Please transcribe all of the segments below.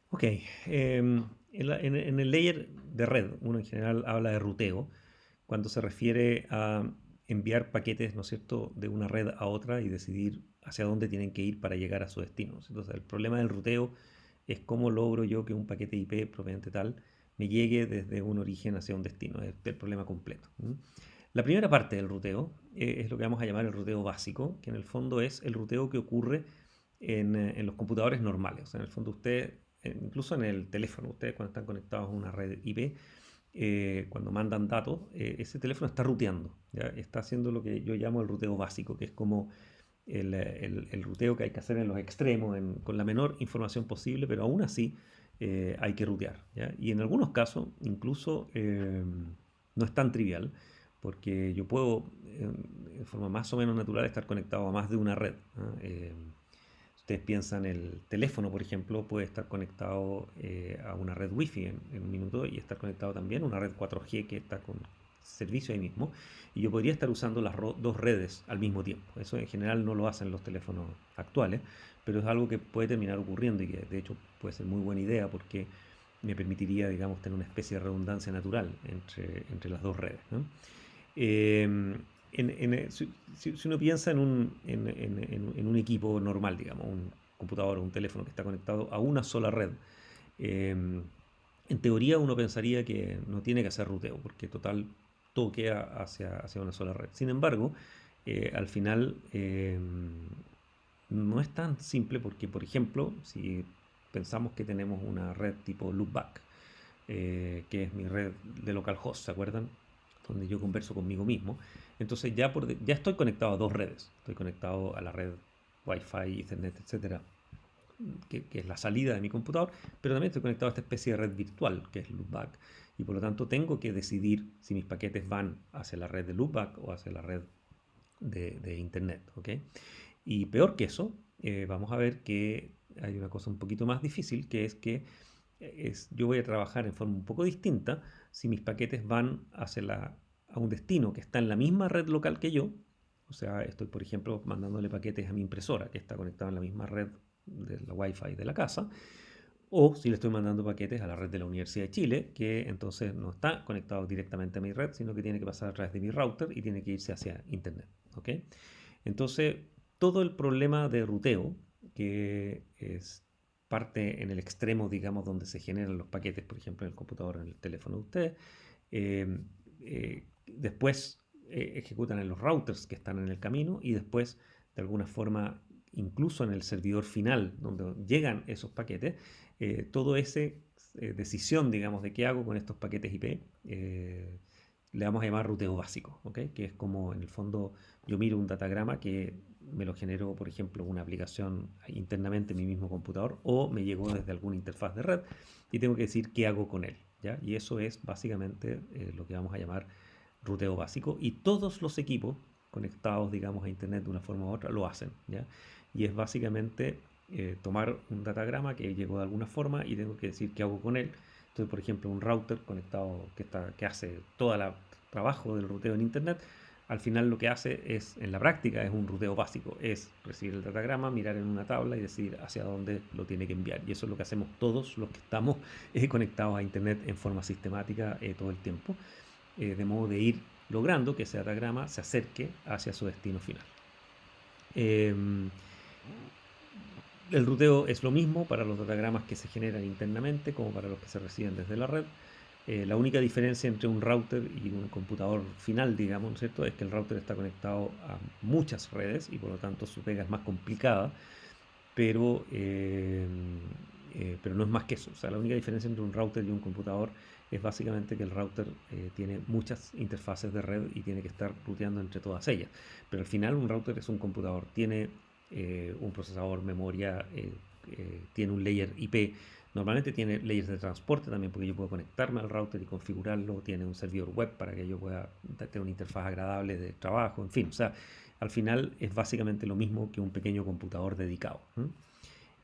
Ok, en el layer de red, uno en general habla de ruteo cuando se refiere a enviar paquetes, ¿no es cierto?, de una red a otra y decidir hacia dónde tienen que ir para llegar a su destino. Entonces, el problema del ruteo es cómo logro yo que un paquete IP proveniente tal me llegue desde un origen hacia un destino. Es el problema completo. La primera parte del ruteo es lo que vamos a llamar el ruteo básico, que en el fondo es el ruteo que ocurre en los computadores normales. O sea, en el fondo usted, incluso en el teléfono, ustedes cuando están conectados a una red IP, cuando mandan datos, ese teléfono está ruteando, ¿ya? Está haciendo lo que yo llamo el ruteo básico, que es como el ruteo que hay que hacer en los extremos, con la menor información posible, pero aún así hay que rutear, ¿ya? Y en algunos casos, incluso no es tan trivial, porque yo puedo, en forma más o menos natural, estar conectado a más de una red, ¿no? Ustedes piensan el teléfono, por ejemplo, puede estar conectado a una red Wi-Fi en un minuto y estar conectado también a una red 4G que está con servicio ahí mismo. Y yo podría estar usando las dos redes al mismo tiempo. Eso en general no lo hacen los teléfonos actuales, pero es algo que puede terminar ocurriendo y que de hecho puede ser muy buena idea porque me permitiría, digamos, tener una especie de redundancia natural entre las dos redes, ¿no? Si uno piensa en un equipo normal, digamos, un computador o un teléfono que está conectado a una sola red, eh, en teoría uno pensaría que no tiene que hacer ruteo, porque total todo queda hacia una sola red. Sin embargo, al final no es tan simple porque, por ejemplo, si pensamos que tenemos una red tipo loopback, que es mi red de localhost, ¿se acuerdan? Donde yo converso conmigo mismo. Entonces ya estoy conectado a dos redes. Estoy conectado a la red Wi-Fi, Ethernet, etcétera, que es la salida de mi computador, pero también estoy conectado a esta especie de red virtual que es Loopback. Y por lo tanto tengo que decidir si mis paquetes van hacia la red de Loopback o hacia la red de Internet. ¿Ok? Y peor que eso, vamos a ver que hay una cosa un poquito más difícil, que es que yo voy a trabajar en forma un poco distinta si mis paquetes van a un destino que está en la misma red local que yo. O sea, estoy, por ejemplo, mandándole paquetes a mi impresora que está conectada en la misma red de la Wi-Fi de la casa. O si le estoy mandando paquetes a la red de la Universidad de Chile, que entonces no está conectado directamente a mi red, sino que tiene que pasar a través de mi router y tiene que irse hacia Internet. ¿Ok? Entonces, todo el problema de ruteo, que es parte en el extremo, digamos, donde se generan los paquetes, por ejemplo, en el computador o en el teléfono de ustedes, después ejecutan en los routers que están en el camino y después, de alguna forma, incluso en el servidor final, donde llegan esos paquetes, todo ese decisión, digamos, de qué hago con estos paquetes IP, le vamos a llamar ruteo básico, ¿ok? Que es como en el fondo yo miro un datagrama que me lo generó, por ejemplo, una aplicación internamente en mi mismo computador o me llegó desde alguna interfaz de red y tengo que decir qué hago con él, ¿ya? Y eso es básicamente lo que vamos a llamar ruteo básico y todos los equipos conectados, digamos, a internet de una forma u otra lo hacen, ¿ya? Y es básicamente tomar un datagrama que llegó de alguna forma y tengo que decir qué hago con él. Entonces, por ejemplo, un router conectado que hace todo el trabajo del ruteo en internet, al final lo que hace es, en la práctica, es un ruteo básico, es recibir el datagrama, mirar en una tabla y decidir hacia dónde lo tiene que enviar. Y eso es lo que hacemos todos los que estamos conectados a internet en forma sistemática todo el tiempo, de modo de ir logrando que ese datagrama se acerque hacia su destino final. Eh, el ruteo es lo mismo para los datagramas que se generan internamente como para los que se reciben desde la red. La única diferencia entre un router y un computador final, digamos, ¿no es cierto?, es que el router está conectado a muchas redes y por lo tanto su pega es más complicada, pero, pero no es más que eso. O sea, la única diferencia entre un router y un computador es básicamente que el router tiene muchas interfaces de red y tiene que estar ruteando entre todas ellas. Pero al final un router es un computador, tiene un procesador, memoria, tiene un layer IP. Normalmente tiene layers de transporte también porque yo puedo conectarme al router y configurarlo. Tiene un servidor web para que yo pueda tener una interfaz agradable de trabajo. En fin, o sea, al final es básicamente lo mismo que un pequeño computador dedicado.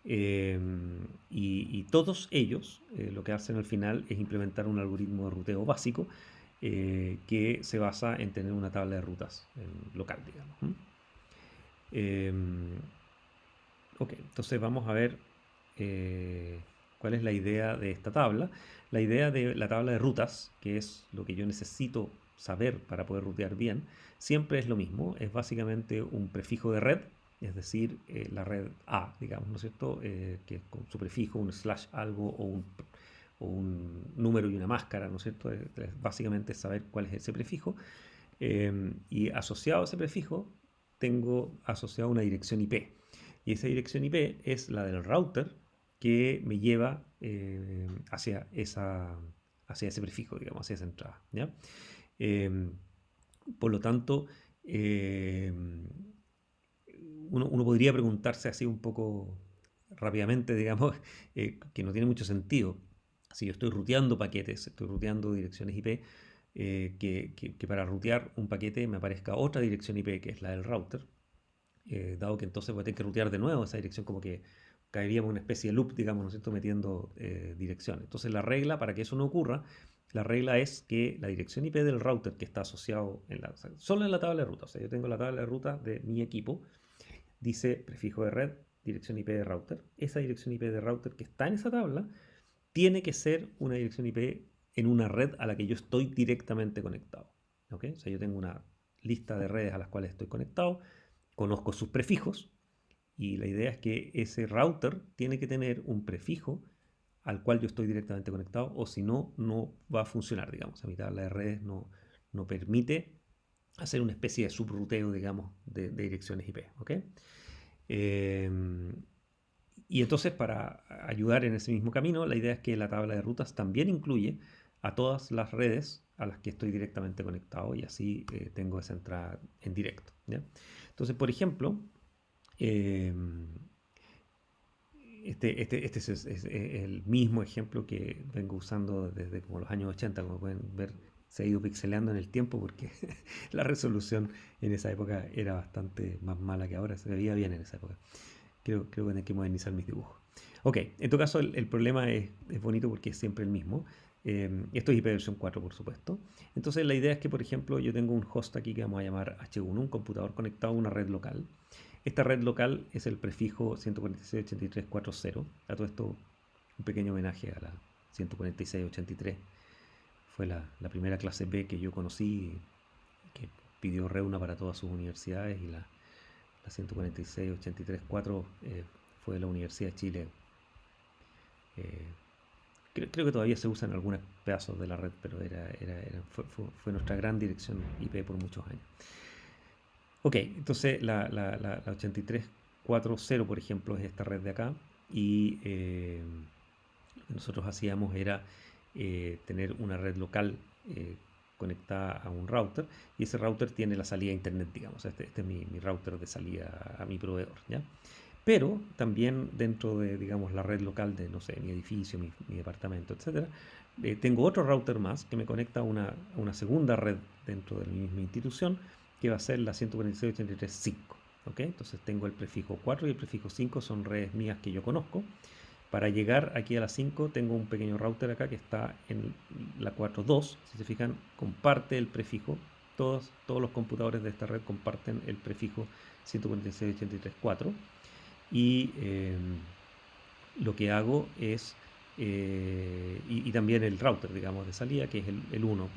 Eh, y todos ellos lo que hacen al final es implementar un algoritmo de ruteo básico que se basa en tener una tabla de rutas local, digamos. Eh, ok, entonces vamos a ver eh, ¿Cuál es la idea de esta tabla? La idea de la tabla de rutas, que es lo que yo necesito saber para poder rutear bien, siempre es lo mismo. Es básicamente un prefijo de red, es decir, la red A, digamos, ¿no es cierto? Que con su prefijo, un slash algo o un número y una máscara, ¿no es cierto? Básicamente saber cuál es ese prefijo. Y asociado a ese prefijo, tengo asociado una dirección IP. Y esa dirección IP es la del router que me lleva hacia ese prefijo, digamos, hacia esa entrada. ¿Ya? Eh, por lo tanto, eh, uno podría preguntarse así un poco rápidamente, digamos, que no tiene mucho sentido. Si yo estoy ruteando paquetes, estoy ruteando direcciones IP, que para rutear un paquete me aparezca otra dirección IP que es la del router, dado que entonces voy a tener que rutear de nuevo esa dirección, como que caeríamos en una especie de loop, digamos, ¿no es cierto?, metiendo direcciones. Entonces la regla para que eso no ocurra, la regla es que la dirección IP del router que está asociado o sea, solo en la tabla de ruta, o sea, yo tengo la tabla de ruta de mi equipo, dice prefijo de red, dirección IP de router. Esa dirección IP de router que está en esa tabla tiene que ser una dirección IP en una red a la que yo estoy directamente conectado. ¿Okay? O sea, yo tengo una lista de redes a las cuales estoy conectado, conozco sus prefijos y la idea es que ese router tiene que tener un prefijo al cual yo estoy directamente conectado, o si no, no va a funcionar, digamos. A mi tabla de redes no permite hacer una especie de subruteo, digamos, de direcciones IP. ¿Okay? Eh, y entonces, para ayudar en ese mismo camino, la idea es que la tabla de rutas también incluye a todas las redes a las que estoy directamente conectado y así tengo esa entrada en directo. ¿Ya? Entonces, por ejemplo, eh, este es el mismo ejemplo que vengo usando desde como los años 80, como pueden ver, se ha ido pixeleando en el tiempo porque la resolución en esa época era bastante más mala que ahora, se veía bien en esa época. Creo que hay que modernizar mis dibujos. Ok, en todo caso el problema es bonito porque es siempre el mismo. Esto es ipv 4, por supuesto. Entonces la idea es que, por ejemplo, yo tengo un host aquí que vamos a llamar H1, un computador conectado a una red local. Esta red local es el prefijo 146.83.4.0. A todo esto, un pequeño homenaje a la 146.83. Fue la primera clase B que yo conocí, que pidió Reuna para todas sus universidades, y la 146.83.4 fue de la Universidad de Chile. Eh, creo que todavía se usa en algunos pedazos de la red, pero fue nuestra gran dirección IP por muchos años. Ok, entonces la 83.4.0, por ejemplo, es esta red de acá, y lo que nosotros hacíamos era tener una red local conectada a un router, y ese router tiene la salida a internet, digamos. Este es mi router de salida a mi proveedor, ¿ya? Pero también dentro de, digamos, la red local de, no sé, mi edificio, mi departamento, etcétera, tengo otro router más que me conecta a una segunda red dentro de mi misma institución, que va a ser la 146.83.5. ¿Ok? Entonces tengo el prefijo 4 y el prefijo 5, son redes mías que yo conozco. Para llegar aquí a la 5 tengo un pequeño router acá que está en la 4.2. Si se fijan, comparte el prefijo. Todos los computadores de esta red comparten el prefijo 146.83.4. Y lo que hago es, y también el router, digamos, de salida, que es el 1.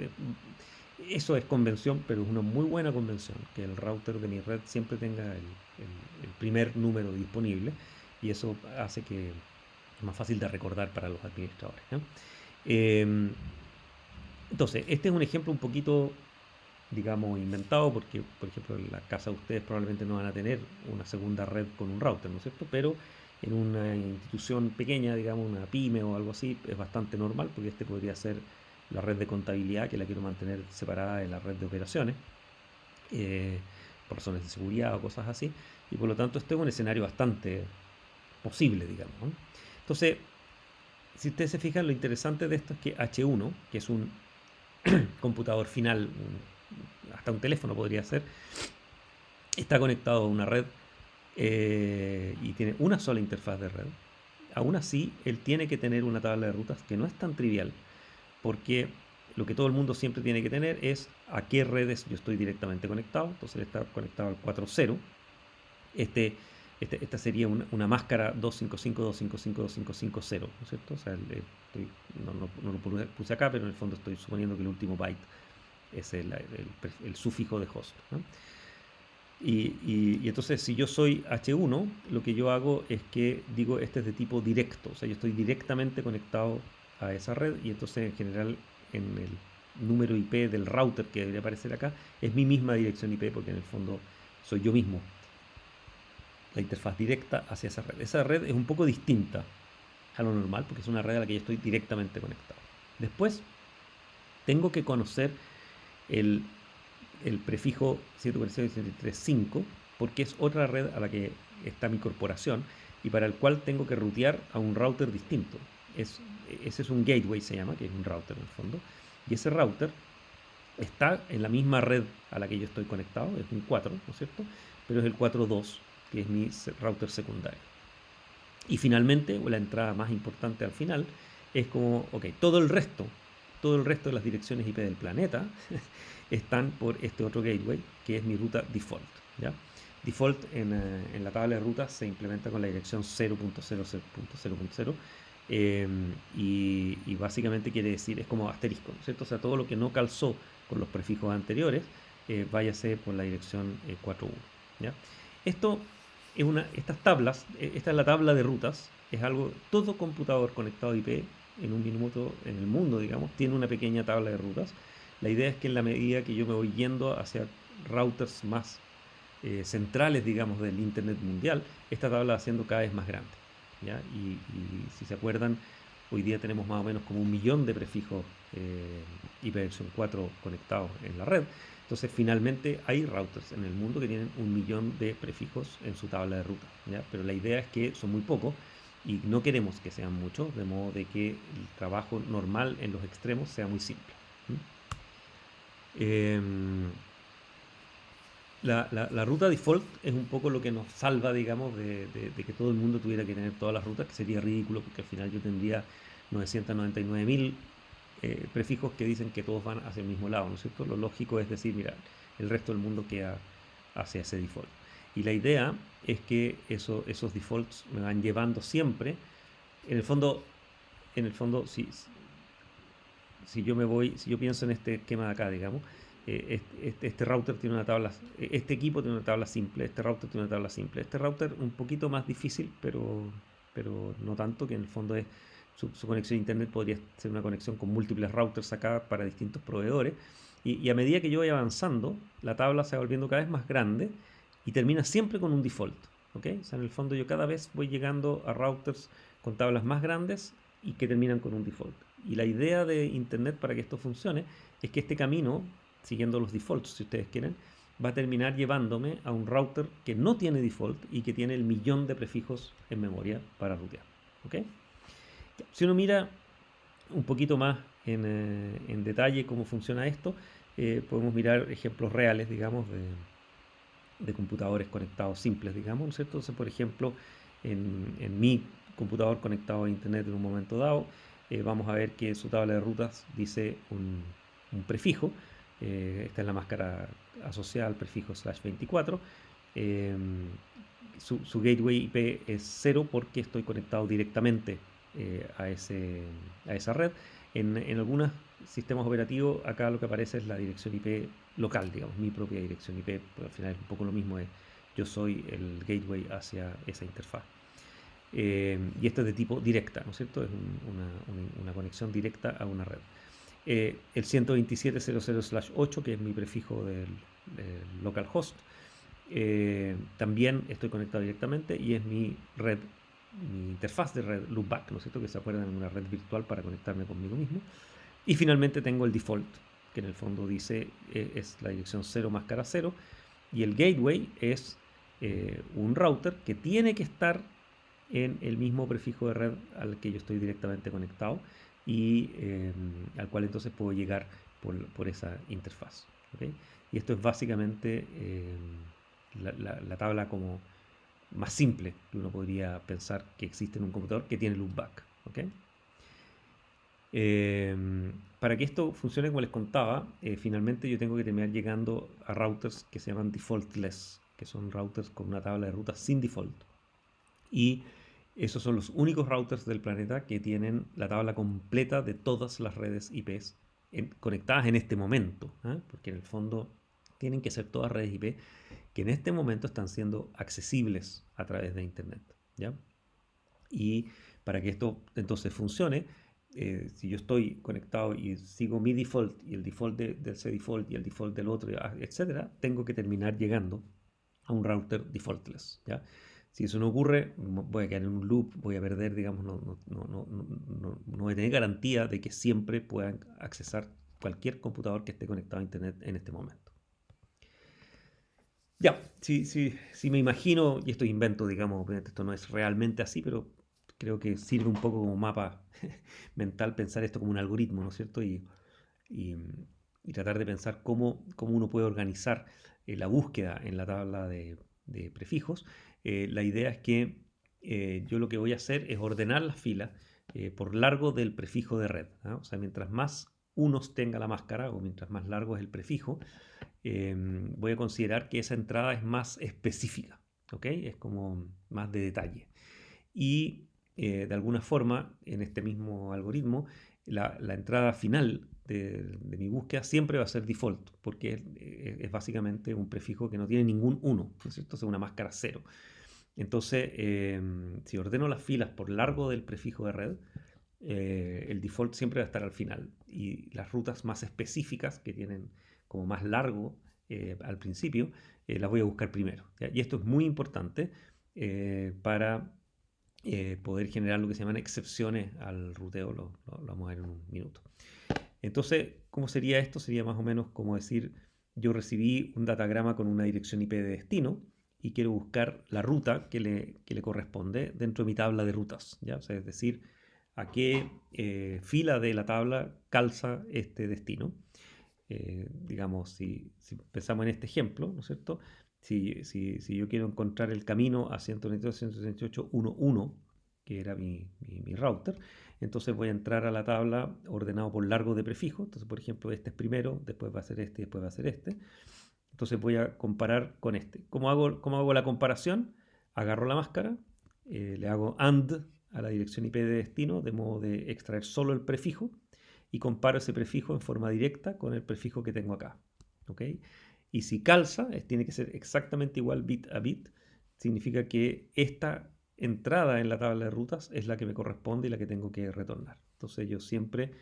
Eso es convención, pero es una muy buena convención, que el router de mi red siempre tenga el primer número disponible, y eso hace que es más fácil de recordar para los administradores, ¿no? Entonces, este es un ejemplo un poquito, digamos, inventado, porque, por ejemplo, en la casa de ustedes probablemente no van a tener una segunda red con un router, ¿no es cierto? Pero en una institución pequeña, digamos, una pyme o algo así, es bastante normal, porque este podría ser la red de contabilidad, que la quiero mantener separada de la red de operaciones, eh, por razones de seguridad o cosas así, y por lo tanto este es un escenario bastante posible, digamos, ¿no? Entonces, si ustedes se fijan, lo interesante de esto es que H1, que es un computador final, hasta un teléfono podría ser, está conectado a una red y tiene una sola interfaz de red. Aún así, él tiene que tener una tabla de rutas que no es tan trivial, porque lo que todo el mundo siempre tiene que tener es a qué redes yo estoy directamente conectado. Entonces él está conectado al 4.0. Este esta sería una máscara 255.255.255.0, ¿no es cierto? O sea, no lo puse acá, pero en el fondo estoy suponiendo que el último byte es el sufijo de host, ¿no? Y entonces, si yo soy H1, lo que yo hago es que digo, este es de tipo directo, o sea, yo estoy directamente conectado a esa red y entonces en general en el número IP del router que debería aparecer acá es mi misma dirección IP porque en el fondo soy yo mismo la interfaz directa hacia esa red. Esa red es un poco distinta a lo normal porque es una red a la que yo estoy directamente conectado. Después tengo que conocer el, el prefijo 147.163.5 porque es otra red a la que está mi corporación y para el cual tengo que rutear a un router distinto. Ese es un gateway, se llama, que es un router en el fondo. Y ese router está en la misma red a la que yo estoy conectado, es un 4, ¿no es cierto? Pero es el 4.2, que es mi router secundario. Y finalmente, o la entrada más importante al final, es como, ok, todo el resto de las direcciones IP del planeta están por este otro gateway, que es mi ruta default, ¿ya? Default en la tabla de rutas se implementa con la dirección 0.0.0.0, y básicamente quiere decir, es como asterisco, ¿no es cierto? O sea, todo lo que no calzó con los prefijos anteriores, váyase por la dirección 4.1, ¿ya? Esto estas tablas, esta es la tabla de rutas, es algo, todo computador conectado a IP en un minuto en el mundo, digamos, tiene una pequeña tabla de rutas. La idea es que en la medida que yo me voy yendo hacia routers más centrales, digamos, del Internet mundial, esta tabla va siendo cada vez más grande, ¿ya? Y si se acuerdan, hoy día tenemos más o menos como 1 millón de prefijos IP versión 4 conectados en la red. Entonces, finalmente hay routers en el mundo que tienen 1 millón de prefijos en su tabla de ruta, ¿ya? Pero la idea es que son muy pocos y no queremos que sean muchos, de modo de que el trabajo normal en los extremos sea muy simple. Eh, la ruta default es un poco lo que nos salva, digamos, de que todo el mundo tuviera que tener todas las rutas, que sería ridículo porque al final yo tendría 999.000 prefijos que dicen que todos van hacia el mismo lado, ¿no es cierto? Lo lógico es decir, mira, el resto del mundo queda hacia ese default. Y la idea es que esos defaults me van llevando siempre. En el fondo, si yo me voy, si yo pienso en este esquema de acá, digamos, este router tiene una tabla, este equipo tiene una tabla simple, este router tiene una tabla simple, este router un poquito más difícil, pero no tanto, que en el fondo es su conexión a internet podría ser una conexión con múltiples routers acá para distintos proveedores. Y a medida que yo voy avanzando, la tabla se va volviendo cada vez más grande y termina siempre con un default. ¿Ok? O sea, en el fondo yo cada vez voy llegando a routers con tablas más grandes y que terminan con un default. Y la idea de Internet para que esto funcione es que este camino, siguiendo los defaults si ustedes quieren, va a terminar llevándome a un router que no tiene default y que tiene el 1 millón de prefijos en memoria para rutear. ¿Ok? Si uno mira un poquito más en detalle cómo funciona esto, podemos mirar ejemplos reales, digamos, de computadores conectados simples, digamos, ¿no es cierto? Entonces, por ejemplo, en mi computador conectado a internet en un momento dado, vamos a ver que su tabla de rutas dice un prefijo. Esta es la máscara asociada al prefijo /24. eh, su gateway IP es 0 porque estoy conectado directamente a esa red. En algunos sistemas operativos, acá lo que aparece es la dirección IP local, digamos, mi propia dirección IP, pero al final es un poco lo mismo, yo soy el gateway hacia esa interfaz. Y esto es de tipo directa, ¿no es cierto? Es una conexión directa a una red. El 127.0.0/8, que es mi prefijo del localhost, también estoy conectado directamente y es mi red, mi interfaz de red loopback, ¿no es cierto? Que se acuerdan, en una red virtual para conectarme conmigo mismo. Y finalmente tengo el default, que en el fondo dice es la dirección 0 máscara 0. Y el gateway es un router que tiene que estar en el mismo prefijo de red al que yo estoy directamente conectado y al cual entonces puedo llegar por esa interfaz. ¿Okay? Y esto es básicamente la tabla como más simple que uno podría pensar que existe en un computador que tiene loopback. ¿Okay? Para que esto funcione como les contaba, finalmente yo tengo que terminar llegando a routers que se llaman defaultless. que son routers con una tabla de rutas sin default. Y esos son los únicos routers del planeta que tienen la tabla completa de todas las redes IPs conectadas en este momento, ¿eh? Porque en el fondo tienen que ser todas redes IP que en este momento están siendo accesibles a través de Internet, ¿ya? Y para que esto entonces funcione, si yo estoy conectado y sigo mi default y el default de ese default y el default del otro, etcétera, tengo que terminar llegando a un router defaultless, ¿ya? Si eso no ocurre, voy a quedar en un loop, voy a perder, digamos, no voy a tener garantía de que siempre puedan accesar cualquier computador que esté conectado a Internet en este momento. Ya, si me imagino, y esto invento, digamos, esto no es realmente así, pero creo que sirve un poco como mapa mental pensar esto como un algoritmo, ¿no es cierto? Y, y tratar de pensar cómo uno puede organizar la búsqueda en la tabla de prefijos. La idea es que yo lo que voy a hacer es ordenar las filas por largo del prefijo de red, ¿no? O sea, mientras más unos tenga la máscara o mientras más largo es el prefijo, voy a considerar que esa entrada es más específica, ¿ok? Es como más de detalle. Y de alguna forma, en este mismo algoritmo, la entrada final de mi búsqueda siempre va a ser default, porque es básicamente un prefijo que no tiene ningún 1, ¿no es cierto? Es una máscara 0. Entonces, si ordeno las filas por largo del prefijo de red, el default siempre va a estar al final. Y las rutas más específicas, que tienen como más largo al principio, las voy a buscar primero, ¿ya? Y esto es muy importante para poder generar lo que se llaman excepciones al ruteo. Lo vamos a ver en un minuto. Entonces, ¿cómo sería esto? Sería más o menos como decir, yo recibí un datagrama con una dirección IP de destino y quiero buscar la ruta que le corresponde dentro de mi tabla de rutas, ¿ya? O sea, es decir, a qué fila de la tabla calza este destino. Digamos, si pensamos en este ejemplo, ¿no es cierto? Si yo quiero encontrar el camino a 192.168.1.1, que era mi router, entonces voy a entrar a la tabla ordenado por largo de prefijo. Entonces, por ejemplo, este es primero, después va a ser este, después va a ser este. Entonces voy a comparar con este. ¿Cómo hago la comparación? Agarro la máscara, le hago AND a la dirección IP de destino, de modo de extraer solo el prefijo, y comparo ese prefijo en forma directa con el prefijo que tengo acá. ¿Ok? Y si calza, tiene que ser exactamente igual bit a bit. Significa que esta entrada en la tabla de rutas es la que me corresponde y la que tengo que retornar. Entonces yo siempre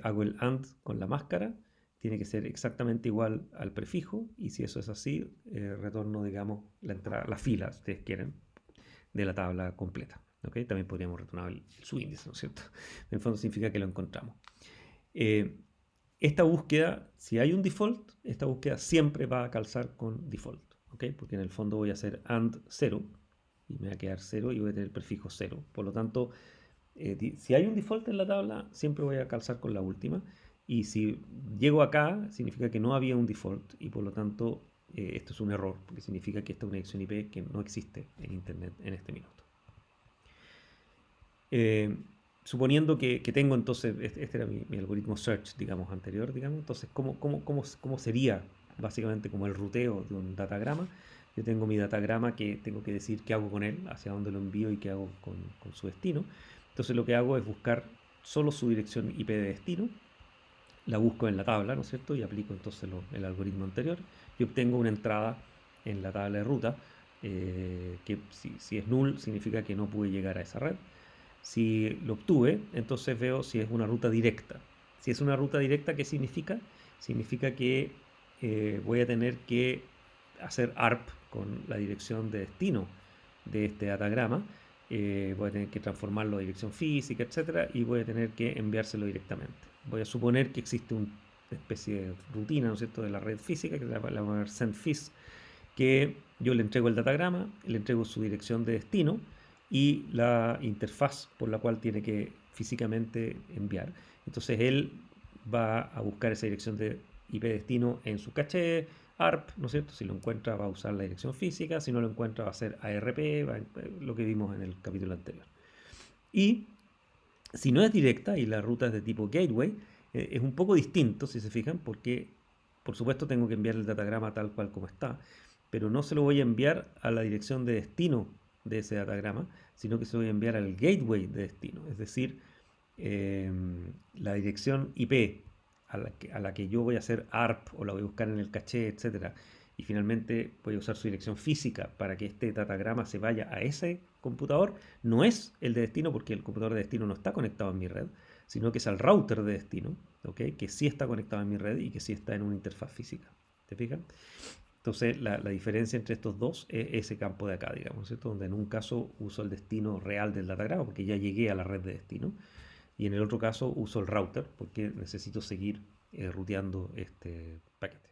hago el AND con la máscara, tiene que ser exactamente igual al prefijo, y si eso es así, retorno, digamos, la fila, si ustedes quieren, de la tabla completa. ¿Okay? También podríamos retornar su índice, ¿no es cierto? En el fondo significa que lo encontramos. Esta búsqueda, si hay un default, esta búsqueda siempre va a calzar con default, ¿okay? Porque en el fondo voy a hacer AND 0 y me va a quedar 0 y voy a tener el prefijo 0. Por lo tanto, si hay un default en la tabla, siempre voy a calzar con la última. Y si llego acá, significa que no había un default y por lo tanto esto es un error, porque significa que esta es una dirección IP que no existe en Internet en este minuto. Suponiendo que tengo entonces, este era mi algoritmo search, digamos, anterior, digamos. Entonces, ¿cómo sería básicamente como el ruteo de un datagrama? Yo tengo mi datagrama que tengo que decir qué hago con él, hacia dónde lo envío y qué hago con su destino. Entonces lo que hago es buscar solo su dirección IP de destino, la busco en la tabla, ¿no es cierto? Y aplico entonces el algoritmo anterior y obtengo una entrada en la tabla de ruta que si es null significa que no pude llegar a esa red. Si lo obtuve, entonces veo si es una ruta directa. Si es una ruta directa, ¿qué significa? Significa que voy a tener que hacer ARP con la dirección de destino de este datagrama. Voy a tener que transformarlo a dirección física, etcétera, y voy a tener que enviárselo directamente. Voy a suponer que existe una especie de rutina, ¿no es cierto?, de la red física, que la vamos a llamar sendFis, que yo le entrego el datagrama, le entrego su dirección de destino y la interfaz por la cual tiene que físicamente enviar. Entonces él va a buscar esa dirección de IP destino en su caché ARP, ¿no es cierto? Si lo encuentra va a usar la dirección física, si no lo encuentra va a ser ARP, lo que vimos en el capítulo anterior. Y si no es directa y la ruta es de tipo gateway, es un poco distinto, si se fijan, porque por supuesto tengo que enviar el datagrama tal cual como está, pero no se lo voy a enviar a la dirección de destino de ese datagrama, sino que se lo voy a enviar al gateway de destino, es decir, la dirección IP a la que yo voy a hacer ARP o la voy a buscar en el caché, etcétera. Y finalmente voy a usar su dirección física para que este datagrama se vaya a ese computador. No es el de destino porque el computador de destino no está conectado en mi red, sino que es al router de destino, ¿ok? Que sí está conectado en mi red y que sí está en una interfaz física. ¿Te fijas? Entonces, la diferencia entre estos dos es ese campo de acá, digamos, ¿cierto? Donde en un caso uso el destino real del datagrama porque ya llegué a la red de destino y en el otro caso uso el router porque necesito seguir ruteando este paquete.